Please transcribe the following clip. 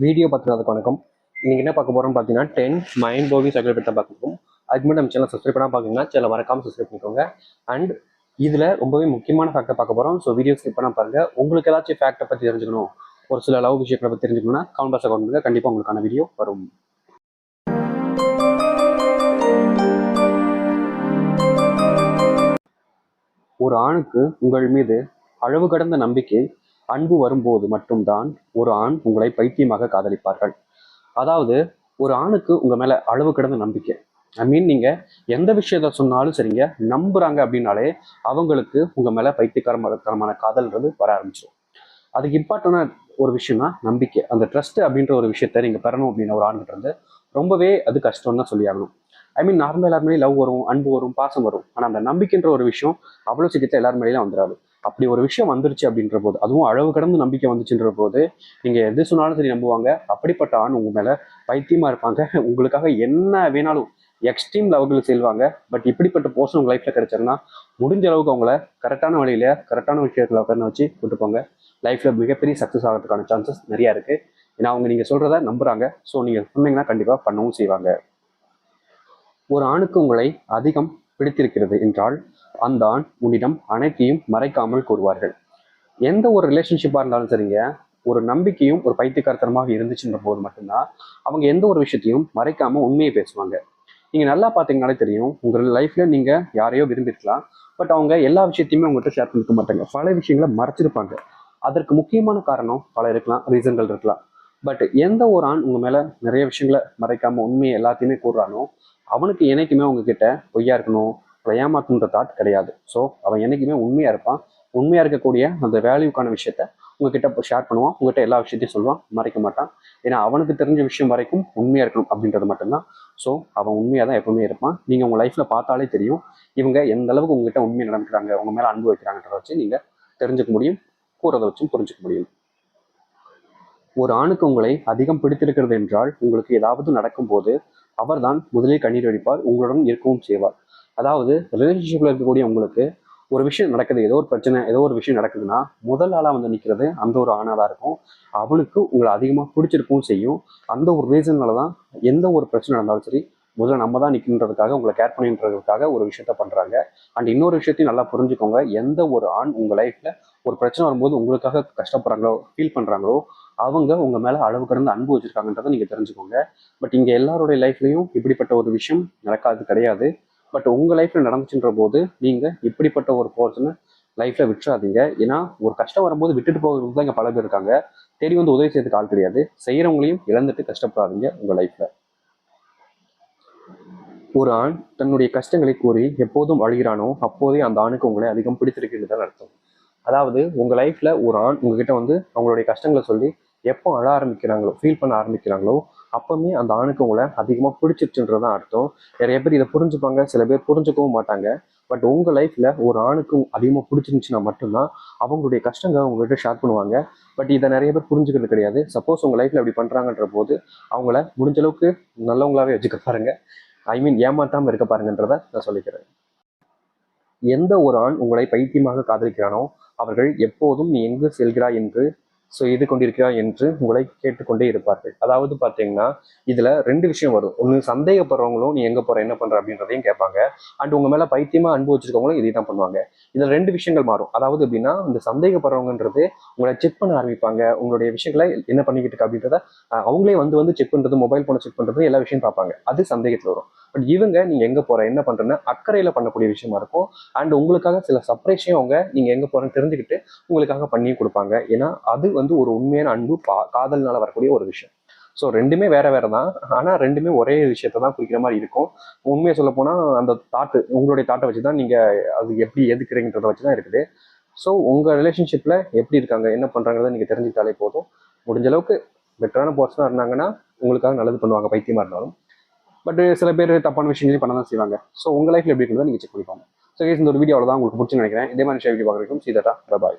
Video பார்த்துக்கிறதுக்கு வணக்கம். நீங்கள் என்ன பார்க்க போகிறோம்னு பார்த்தீங்கன்னா 10 மைண்ட் ப்ளோவிங் சைக்கிள் பற்றி தான் பார்க்கணும். அதுக்கு முன்னாடி நம்ம சேனல் சப்ஸ்கிரைப் பண்ணால் பார்க்குறீங்கன்னா சேனல் மறக்காமல் சப்ஸ்கிரைப் பண்ணிக்கோங்க. அண்ட் இதில் ரொம்பவே முக்கியமான ஃபேக்டை பார்க்க போகிறோம். ஸோ வீடியோ ஸ்கிப் பண்ணால் பாருங்கள். உங்களுக்கு ஏதாச்சும் ஃபேக்டை பற்றி தெரிஞ்சுக்கணும், ஒரு சில லவ் விஷயங்களை பற்றி தெரிஞ்சுக்கணும்னா கமெண்ட் பாக்ஸ் அக்கௌண்ட் பண்ணுங்கள். கண்டிப்பாக உங்களுக்கான வீடியோ வரும். ஒரு ஆணுக்கு உங்கள் மீது அளவு கடந்த நம்பிக்கை, அன்பு வரும்போது மட்டும்தான் ஒரு ஆண் உங்களை பைத்தியமாக காதலிப்பார்கள். அதாவது ஒரு ஆணுக்கு உங்க மேல அளவு கடந்த நம்பிக்கை, நீங்க எந்த விஷயத்த சொன்னாலும் சரிங்க நம்புறாங்க அப்படின்னாலே அவங்களுக்கு உங்க மேல பைத்தியக்காரமான காதல்ன்றது வர ஆரம்பிச்சிடும். அதுக்கு இம்பார்ட்டன்டான ஒரு விஷயம்னா நம்பிக்கை. அந்த ட்ரஸ்ட் அப்படின்ற ஒரு விஷயத்த நீங்க பெறணும் அப்படின்னா ஒரு ஆண்கிட்ட இருந்து ரொம்பவே அது கஷ்டம் தான் சொல்லி ஆகணும். நார்மல் எல்லாருமே லவ் வரும், அன்பு வரும், பாசம் வரும். ஆனா அந்த நம்பிக்கைன்ற ஒரு விஷயம் அவ்வளவு சீக்கிரத்தில் எல்லாரும் மேலேயும் வந்துடாது. அப்படி ஒரு விஷயம் வந்துருச்சு அப்படின்ற போது, அதுவும் அளவு கடந்து நம்பிக்கை வந்துச்சுன்ற போது நீங்க எது சொன்னாலும் சரி நம்புவாங்க. அப்படிப்பட்ட ஆண் உங்க மேல பைத்தியமா இருப்பாங்க. உங்களுக்காக என்ன வேணாலும் எக்ஸ்ட்ரீம் லெவல்கள் செல்வாங்க. பட் இப்படிப்பட்ட போர்ஷன் உங்க லைஃப்ல கிடைச்சாருன்னா முடிஞ்ச அளவுக்கு அவங்கள கரெக்டான வழியில கரெக்டான விஷயத்துல உட்கார வச்சு கூட்டு போங்க. லைஃப்ல மிகப்பெரிய சக்சஸ் ஆகிறதுக்கான சான்சஸ் நிறைய இருக்கு. ஏன்னா அவங்க நீங்க சொல்றத நம்புறாங்க. ஸோ நீங்க சொன்னீங்கன்னா கண்டிப்பா பண்ணவும் செய்வாங்க. ஒரு ஆணுக்கு உங்களை அதிகம் பிடித்திருக்கிறது என்றால் அந்த ஆண் உன்னிடம் அனைத்தையும் மறைக்காமல் கூறுவார்கள். எந்த ஒரு ரிலேஷன்ஷிப்பாக இருந்தாலும் சரிங்க, ஒரு நம்பிக்கையும் ஒரு பைத்தியக்காரத்தனமாக இருந்துச்சுன்ற போது மட்டும்தான் அவங்க எந்த ஒரு விஷயத்தையும் மறைக்காம உண்மையை பேசுவாங்க. நீங்க நல்லா பார்த்தீங்கனாலே தெரியும், உங்க லைஃப்ல நீங்க யாரையோ விரும்பிருக்கலாம். பட் அவங்க எல்லா விஷயத்தையுமே உங்கள்கிட்ட ஷேர் பண்ணிக்க மாட்டாங்க. பல விஷயங்களை மறைச்சிருப்பாங்க. அதற்கு முக்கியமான காரணம் பல இருக்கலாம், ரீசன்கள் இருக்கலாம். பட் எந்த ஒரு ஆண் உங்க மேல நிறைய விஷயங்களை மறைக்காம உண்மையை எல்லாத்தையுமே கூறுறானோ அவனுக்கு என்னைக்குமே உங்ககிட்ட பொய்யா இருக்கணும், ஏமாத்தணுன்ற தாட் கிடையாது. ஸோ அவன் என்னைக்குமே உண்மையா இருப்பான். உண்மையா இருக்கக்கூடிய அந்த வேல்யூக்கான விஷயத்த உங்ககிட்ட ஷேர் பண்ணுவான். உங்ககிட்ட எல்லா விஷயத்தையும் சொல்லுவான், மறைக்க மாட்டான். ஏன்னா அவனுக்கு தெரிஞ்ச விஷயம் வரைக்கும் உண்மையா இருக்கணும் அப்படின்றது மட்டும்தான். ஸோ அவன் உண்மையா தான் எப்பவுமே இருப்பான். நீங்க உங்க லைஃப்ல பார்த்தாலே தெரியும் இவங்க எந்த அளவுக்கு உங்ககிட்ட உண்மையை நடந்துக்கிறாங்க, உங்க மேல அன்பு வைக்கிறாங்கன்றத வச்சு நீங்க தெரிஞ்சுக்க முடியும், கூறதை வச்சும் புரிஞ்சுக்க முடியும். ஒரு ஆணுக்கு உங்களை அதிகம் பிடித்திருக்கிறது என்றால் உங்களுக்கு ஏதாவது நடக்கும்போது அவர்தான் முதலில் கண்ணீர் வடிப்பார், உங்களுடன் இருக்கவும் செய்வார். அதாவது ரிலேஷன்ஷிப்ல இருக்கக்கூடிய உங்களுக்கு ஒரு விஷயம் நடக்குது, ஏதோ ஒரு பிரச்சனை, ஏதோ ஒரு விஷயம் நடக்குதுன்னா முதல் ஆளா வந்து நிற்கிறது அந்த ஒரு ஆணா தான் இருக்கும். அவனுக்கு உங்களை அதிகமாக பிடிச்சிருக்கவும் செய்யும். அந்த ஒரு ரீசன்னால தான் எந்த ஒரு பிரச்சனை நடந்தாலும் சரி முதல்ல நம்ம தான் நிற்கின்றதுக்காக, உங்களை கேர் பண்ணின்றதுக்காக ஒரு விஷயத்த பண்றாங்க. அண்ட் இன்னொரு விஷயத்தையும் நல்லா புரிஞ்சுக்கோங்க, எந்த ஒரு ஆண் உங்க லைஃப்ல ஒரு பிரச்சனை வரும்போது உங்களுக்காக கஷ்டப்படுறாங்களோ, ஃபீல் பண்றாங்களோ அவங்க உங்க மேல அளவு கடந்து அன்பு வச்சிருக்காங்கன்றதை நீங்க தெரிஞ்சுக்கோங்க. பட் இங்க எல்லாருடைய லைஃப்லயும் இப்படிப்பட்ட ஒரு விஷயம் நடக்காது கிடையாது. பட் உங்க லைஃப்ல நடந்துச்சுன்ற போது நீங்க இப்படிப்பட்ட ஒரு போர்ஷனை லைஃப்ல விட்டுறாதீங்க. ஏன்னா ஒரு கஷ்டம் வரும்போது விட்டுட்டு போகிறது தான் இங்க பல பேர் இருக்காங்க. தேடி வந்து உதவி செய்யறதுக்கு ஆள் கிடையாது. செய்யறவங்களையும் இழந்துட்டு கஷ்டப்படாதீங்க உங்க லைஃப்ல. ஒரு ஆண் தன்னுடைய கஷ்டங்களை கூறி எப்போதும் அழுகிறானோ அப்போதே அந்த ஆணுக்கு உங்களை அதிகம் பிடித்திருக்கிறது அர்த்தம். அதாவது உங்க லைஃப்ல ஒரு ஆண் உங்ககிட்ட வந்து அவங்களுடைய கஷ்டங்களை சொல்லி எப்போ அழ ஆரம்பிக்கிறாங்களோ, ஃபீல் பண்ண ஆரம்பிக்கிறாங்களோ அப்பவுமே அந்த ஆணுக்கு உங்களை அதிகமாக பிடிச்சிருச்சுன்றதான் அர்த்தம். நிறைய பேர் இதை புரிஞ்சுப்பாங்க, சில பேர் புரிஞ்சுக்கவும் மாட்டாங்க. பட் உங்க லைஃப்ல ஒரு ஆணுக்கு அதிகமாக பிடிச்சிருந்துச்சுன்னா மட்டும்தான் அவங்களுடைய கஷ்டங்களை உங்ககிட்ட ஷேர் பண்ணுவாங்க. பட் இதை நிறைய பேர் புரிஞ்சுக்கிறது கிடையாது. சப்போஸ் உங்க லைஃப்ல அப்படி பண்றாங்கன்ற போது அவங்கள முடிஞ்ச அளவுக்கு நல்லவங்களாவே வச்சுக்க பாருங்க. ஏமாத்தாம இருக்க பாருங்கன்றத நான் சொல்லிக்கிறேன். எந்த ஒரு ஆண் உங்களை பைத்தியமாக காதலிக்கிறானோ அவர்கள் எப்போதும் நீ எங்கு செல்கிறாய் என்று செய்து கொண்டிருக்கிறாய் என்று உங்களை கேட்டுக்கொண்டே இருப்பார்கள். அதாவது பார்த்தீங்கன்னா இதுல ரெண்டு விஷயம் வரும். ஒன்று சந்தேகப்படுறவங்களும் நீ எங்க போற என்ன பண்ற அப்படின்றதையும் கேட்பாங்க. அண்ட் உங்க மேல பைத்தியமா அன்பு வச்சிருக்கவங்களும் இதை தான் பண்ணுவாங்க. இதுல ரெண்டு விஷயங்கள் மாறும். அதாவது எப்படின்னா இந்த சந்தேகப்படுறவங்கன்றது உங்களை செக் பண்ண ஆரம்பிப்பாங்க. உங்களுடைய விஷயங்களை என்ன பண்ணிக்கிட்டு இருக்கு அப்படின்றத அவங்களே வந்து வந்து செக் பண்றது, மொபைல் போனை செக் பண்றது, எல்லா விஷயம் பார்ப்பாங்க. அது சந்தேகத்துல வரும். பட் இவங்க நீங்க எங்க போற என்ன பண்றேன்னு அக்கறையில பண்ணக்கூடிய விஷயமா இருக்கும். அண்ட் உங்களுக்காக சில சர்ப்ரைஸையும் அவங்க நீங்க எங்க போறேன்னு தெரிஞ்சுக்கிட்டு உங்களுக்காக பண்ணி கொடுப்பாங்க. ஏன்னா அது வந்து ஒரு உண்மையான அன்பு, காதல்னால வரக்கூடிய ஒரு விஷயம். ஸோ ரெண்டுமே வேற வேற தான். ஆனா ரெண்டுமே ஒரே விஷயத்தை தான் குறிக்கிற மாதிரி இருக்கும். உண்மையை சொல்ல போனா அந்த தாட்டு, உங்களுடைய தாட்டை வச்சுதான் நீங்க அது எப்படி எதுக்குறீங்கன்றத வச்சுதான் இருக்குது. ஸோ உங்க ரிலேஷன்ஷிப்ல எப்படி இருக்காங்க, என்ன பண்றாங்கிறத நீங்க தெரிஞ்சுக்கிட்டாலே போதும். முடிஞ்ச அளவுக்கு பெட்டரான பர்சனா இருந்தாங்கன்னா உங்களுக்காக நல்லது பண்ணுவாங்க, பைத்தியமா இருந்தாலும். பட் சில பேர் தப்பான விஷயங்களையும் பண்ண தான் செய்வாங்க. ஸோ உங்க லைஃப்ல எப்படி இருக்கிறத நீங்க செக் பண்ணிக்கோங்க. ஸோ இந்த ஒரு வீடியோ தான் உங்களுக்கு பிடிச்சுன்னு நினைக்கிறேன். இதே மாதிரி வீடியோ பார்க்குறதுக்கும் சீதா பாய்.